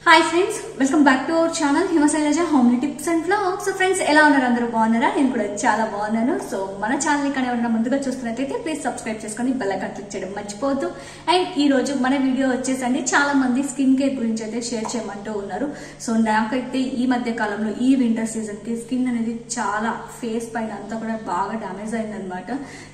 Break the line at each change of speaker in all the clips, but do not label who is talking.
Hi friends, welcome back to our channel Himashailaja homely tips and vlogs. So friends, ఎలా ఉన్నారు? అందరూ బాగున్నారా? నేను కూడా చాలా బాగున్నాను. సో మన ఛానల్ ఇక్కడ ఎవరైనా ముందుగా చూస్తున్నట్లయితే ప్లీజ్ సబ్స్క్రైబ్ చేసుకొని బెల్ ఐకాన్ క్లిక్ చేయడం మర్చిపోవద్దు. అండ్ ఈ రోజు మన వీడియో వచ్చేసండి, చాలా మంది స్కిన్ కేర్ గురించి అయితే షేర్ చేయమంటూ ఉన్నారు. సో నాకైతే ఈ మధ్య కాలంలో ఈ వింటర్ సీజన్ కి స్కిన్ అనేది చాలా ఫేస్ పైన అంతా కూడా బాగా డామేజ్ అయిందనమాట.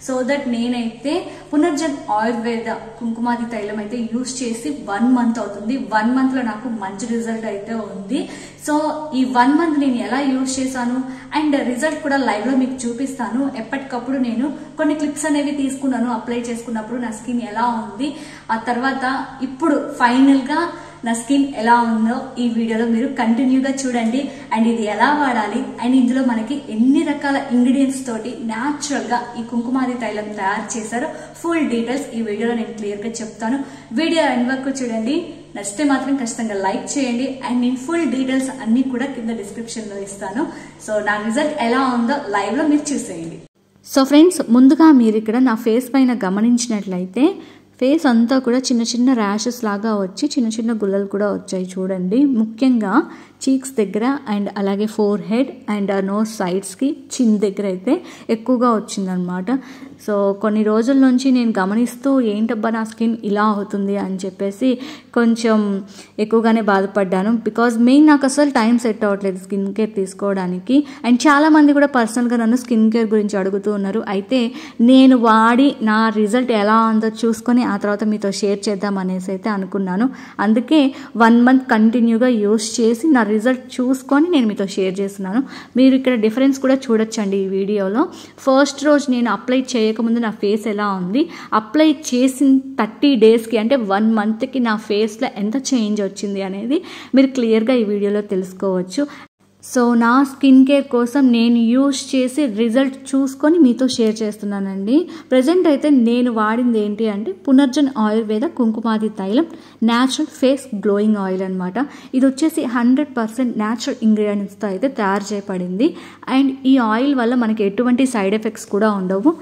సో దట్ నేనైతే పునర్జన్ ఆయుర్వేద కుంకుమాది తైలం అయితే యూజ్ చేసి 1 మంత్ అవుతుంది. 1 మంత్ లో నాకు మంచి రిజల్ట్ అయితే ఉంది. సో ఈ 1 మంత్ నేను ఎలా యూజ్ చేశాను అండ్ రిజల్ట్ కూడా లైవ్ లో మీకు చూపిస్తాను. ఎప్పటికప్పుడు నేను కొన్ని క్లిప్స్ అనేవి తీసుకున్నాను, అప్లై చేసుకున్నప్పుడు నా స్కిన్ ఎలా ఉంది, ఆ తర్వాత ఇప్పుడు ఫైనల్ గా నా స్కిన్ ఎలా ఉందో ఈ వీడియోలో మీరు కంటిన్యూగా చూడండి. అండ్ ఇది ఎలా వాడాలి అండ్ ఇందులో మనకి ఎన్ని రకాల ఇంగ్రీడియంట్స్ తోటి న్యాచురల్ గా ఈ కుంకుమాది తైలం తయారు చేశారో ఫుల్ డీటెయిల్స్ ఈ వీడియోలో నేను క్లియర్ గా చెప్తాను. వీడియో ఎండ్ వరకు చూడండి. నచ్చితే మాత్రం ఖచ్చితంగా లైక్ చేయండి. అండ్ నేను ఫుల్ డీటెయిల్స్ అన్ని కూడా కింద డిస్క్రిప్షన్ లో ఇస్తాను. సో నా రిజల్ట్ ఎలా ఉందో లైవ్ లో మీరు చూసేయండి. సో ఫ్రెండ్స్, ముందుగా మీరు ఇక్కడ నా ఫేస్ పైన గమనించినట్లయితే ఫేస్ అంతా కూడా చిన్న చిన్న ర్యాషెస్ లాగా వచ్చి చిన్న చిన్న గుల్లలు కూడా వచ్చాయి చూడండి. ముఖ్యంగా చీక్స్ దగ్గర అండ్ అలాగే ఫోర్ హెడ్ అండ్ నోస్ సైడ్స్కి చిన్ దగ్గర అయితే ఎక్కువగా వచ్చిందనమాట. సో కొన్ని రోజుల నుంచి నేను గమనిస్తూ ఏంటబ్బా నా స్కిన్ ఇలా అవుతుంది అని చెప్పేసి కొంచెం ఎక్కువగానే బాధపడ్డాను. బికాజ్ మెయిన్ నాకు అసలు టైం సెట్ అవ్వట్లేదు స్కిన్ కేర్ తీసుకోవడానికి. అండ్ చాలామంది కూడా పర్సనల్గా నన్ను స్కిన్ కేర్ గురించి అడుగుతూ ఉన్నారు. అయితే నేను వాడి నా రిజల్ట్ ఎలా ఉందో చూసుకొని ఆ తర్వాత మీతో షేర్ చేద్దాం అనేసి అయితే అనుకున్నాను. అందుకే 1 మంత్ కంటిన్యూగా యూస్ చేసి నా రిజల్ట్ చూసుకొని నేను మీతో షేర్ చేస్తున్నాను. మీరు ఇక్కడ డిఫరెన్స్ కూడా చూడొచ్చండి ఈ వీడియోలో. ఫస్ట్ రోజు నేను అప్లై చేయకముందు నా ఫేస్ ఎలా ఉంది, అప్లై చేసిన 30 డేస్కి అంటే 1 మంత్కి నా ఫేస్లో ఎంత చేంజ్ వచ్చింది అనేది మీరు క్లియర్గా ఈ వీడియోలో తెలుసుకోవచ్చు. సో నా స్కిన్ కేర్ కోసం నేను యూజ్ చేసి రిజల్ట్ చూసుకొని మీతో షేర్ చేస్తున్నానండి. ప్రజెంట్ అయితే నేను వాడింది ఏంటి అంటే పునర్జన్ ఆయుర్వేద కుంకుమాది తైలం న్యాచురల్ ఫేస్ గ్లోయింగ్ ఆయిల్ అనమాట. ఇది వచ్చేసి 100% న్యాచురల్ ఇంగ్రీడియంట్స్తో అయితే తయారు చేయబడింది. అండ్ ఈ ఆయిల్ వల్ల మనకి ఎటువంటి సైడ్ ఎఫెక్ట్స్ కూడా ఉండవు.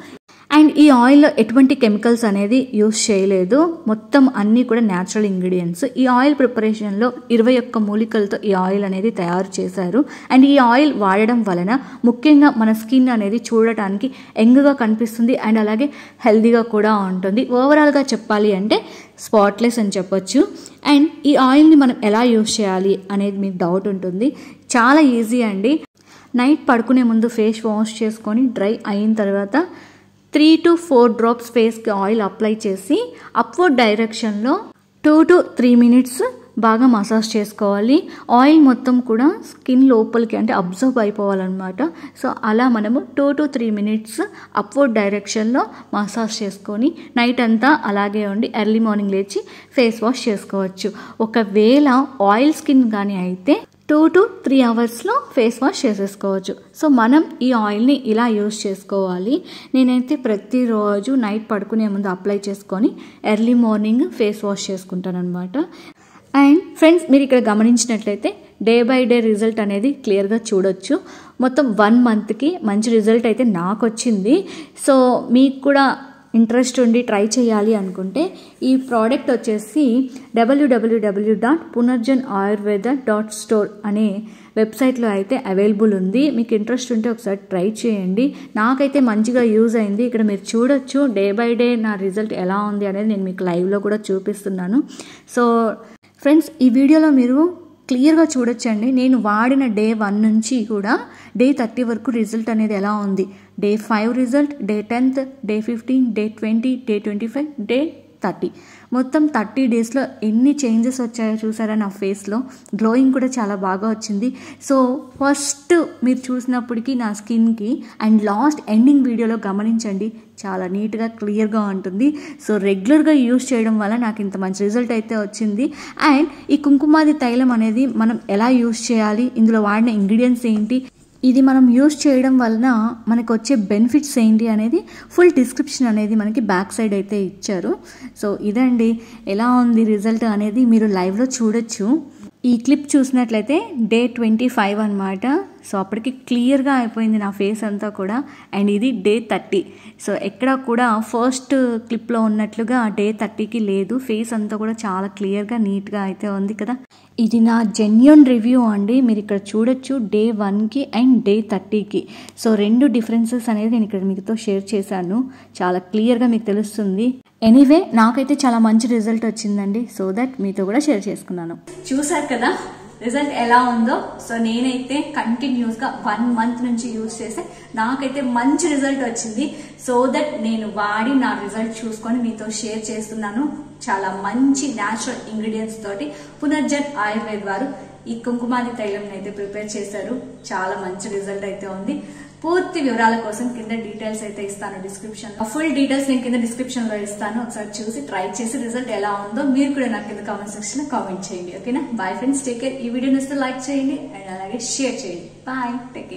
అండ్ ఈ ఆయిల్లో ఎటువంటి కెమికల్స్ అనేది యూస్ చేయలేదు. మొత్తం అన్నీ కూడా న్యాచురల్ ఇంగ్రీడియంట్స్. ఈ ఆయిల్ ప్రిపరేషన్లో 21 మూలికలతో ఈ ఆయిల్ అనేది తయారు చేశారు. అండ్ ఈ ఆయిల్ వాడడం వలన ముఖ్యంగా మన స్కిన్ అనేది చూడటానికి యంగ్గా కనిపిస్తుంది అండ్ అలాగే హెల్దీగా కూడా ఉంటుంది. ఓవరాల్గా చెప్పాలి అంటే స్పాట్లెస్ అని చెప్పొచ్చు. అండ్ ఈ ఆయిల్ని మనం ఎలా యూస్ చేయాలి అనేది మీకు డౌట్ ఉంటుంది. చాలా ఈజీ అండి. నైట్ పడుకునే ముందు ఫేస్ వాష్ చేసుకొని డ్రై అయిన తర్వాత 3 to 4 డ్రాప్స్ ఫేస్కి ఆయిల్ అప్లై చేసి అప్వర్డ్ డైరెక్షన్లో 2 to 3 మినిట్స్ బాగా మసాజ్ చేసుకోవాలి. ఆయిల్ మొత్తం కూడా స్కిన్ లోపలికి అంటే అబ్జర్వ్ అయిపోవాలన్నమాట. సో అలా మనము 2 to 3 మినిట్స్ అప్వర్డ్ డైరెక్షన్లో మసాజ్ చేసుకొని నైట్ అంతా అలాగే ఉండి ఎర్లీ మార్నింగ్ లేచి ఫేస్ వాష్ చేసుకోవచ్చు. ఒకవేళ ఆయిల్ స్కిన్ కానీ అయితే 2 to 3 అవర్స్లో ఫేస్ వాష్ చేసేసుకోవచ్చు. సో మనం ఈ ఆయిల్ని ఇలా యూజ్ చేసుకోవాలి. నేనైతే ప్రతిరోజు నైట్ పడుకునే ముందు అప్లై చేసుకొని ఎర్లీ మార్నింగ్ ఫేస్ వాష్ చేసుకుంటాను అనమాట. అండ్ ఫ్రెండ్స్, మీరు ఇక్కడ గమనించినట్లయితే డే బై డే రిజల్ట్ అనేది క్లియర్గా చూడొచ్చు. మొత్తం 1 మంత్కి మంచి రిజల్ట్ అయితే నాకు వచ్చింది. సో మీకు కూడా ఇంట్రెస్ట్ ఉండి ట్రై చేయాలి అనుకుంటే ఈ ప్రోడక్ట్ వచ్చేసి www.punarjanayurveda.store అనే వెబ్సైట్లో అయితే అవైలబుల్ ఉంది. మీకు ఇంట్రెస్ట్ ఉంటే ఒకసారి ట్రై చేయండి. నాకైతే మంచిగా యూజ్ అయింది. ఇక్కడ మీరు చూడొచ్చు డే బై డే నా రిజల్ట్ ఎలా ఉంది అనేది నేను మీకు లైవ్లో కూడా చూపిస్తున్నాను. సో ఫ్రెండ్స్, ఈ వీడియోలో మీరు క్లియర్గా చూడొచ్చండి. నేను వాడిన డే 1 నుంచి కూడా డే 30 వరకు రిజల్ట్ అనేది ఎలా ఉంది. Day 5 result, day 10th, day 15, day 20, day 25, day 30 మొత్తం 30 డేస్లో ఎన్ని చేంజెస్ వచ్చాయో చూసారా నా ఫేస్లో. గ్లోయింగ్ కూడా చాలా బాగా వచ్చింది. సో ఫస్ట్ మీరు చూసినప్పటికీ నా స్కిన్కి అండ్ లాస్ట్ ఎండింగ్ వీడియోలో గమనించండి, చాలా నీట్గా క్లియర్గా ఉంటుంది. సో రెగ్యులర్గా యూజ్ చేయడం వల్ల నాకు ఇంత మంచి రిజల్ట్ అయితే వచ్చింది. అండ్ ఈ కుంకుమాది తైలం అనేది మనం ఎలా యూజ్ చేయాలి, ఇందులో వాడిన ఇంగ్రీడియంట్స్ ఏంటి, ఇది మనం యూజ్ చేయడం వలన మనకు వచ్చే బెనిఫిట్స్ ఏంటి అనేది ఫుల్ డిస్క్రిప్షన్ అనేది మనకి బ్యాక్ సైడ్ అయితే ఇచ్చారు. సో ఇదండి, ఎలా ఉంది రిజల్ట్ అనేది మీరు లైవ్లో చూడొచ్చు. ఈ క్లిప్ చూసినట్లయితే డే 25 అనమాట. సో అప్పటికి క్లియర్గా అయిపోయింది నా ఫేస్ అంతా కూడా. అండ్ ఇది డే 30. సో ఎక్కడ కూడా ఫస్ట్ క్లిప్లో ఉన్నట్లుగా డే 30కి లేదు. ఫేస్ అంతా కూడా చాలా క్లియర్గా నీట్గా అయితే ఉంది కదా. ఇది నా జెన్యూన్ రివ్యూ అండి. మీరు ఇక్కడ చూడొచ్చు డే 1కి అండ్ డే 30కి. సో 2 డిఫరెన్సెస్ అనేది నేను ఇక్కడ మీతో షేర్ చేశాను. చాలా క్లియర్గా మీకు తెలుస్తుంది. ఎనీవే నాకైతే చాలా మంచి రిజల్ట్ వచ్చిందండి. సో దట్ మీతో కూడా షేర్ చేసుకున్నాను. చూసారు కదా రిజల్ట్ ఎలా ఉందో. సో నేనైతే కంటిన్యూస్ గా 1 మంత్ నుంచి యూజ్ చేస్తే నాకైతే మంచి రిజల్ట్ వచ్చింది. సో దట్ నేను వాడి నా రిజల్ట్ చూసుకొని మీతో షేర్ చేస్తున్నాను. చాలా మంచి న్యాచురల్ ఇంగ్రీడియంట్స్ తోటి పునర్జన్ ఆయుర్వేద్ వారు ఈ కుంకుమాది తైలం అయితే ప్రిపేర్ చేశారు. చాలా మంచి రిజల్ట్ అయితే ఉంది. పూర్తి వివరాల కోసం కింద డీటెయిల్స్ అయితే ఇస్తాను డిస్క్రిప్షన్ లో. ఫుల్ డీటెయిల్స్ నేను కింద డిస్క్రిప్షన్ లో ఇస్తాను. ఒకసారి చూసి ట్రై చేసి రిజల్ట్ ఎలా ఉందో మీరు కూడా నాకు కింద కామెంట్ సెక్షన్ లో కామెంట్ చేయండి. ఓకేనా? Bye friends, take care. ఈ వీడియో నచ్చితే లైక్ చేయండి అండ్ అలాగే షేర్ చేయండి. Bye, take care.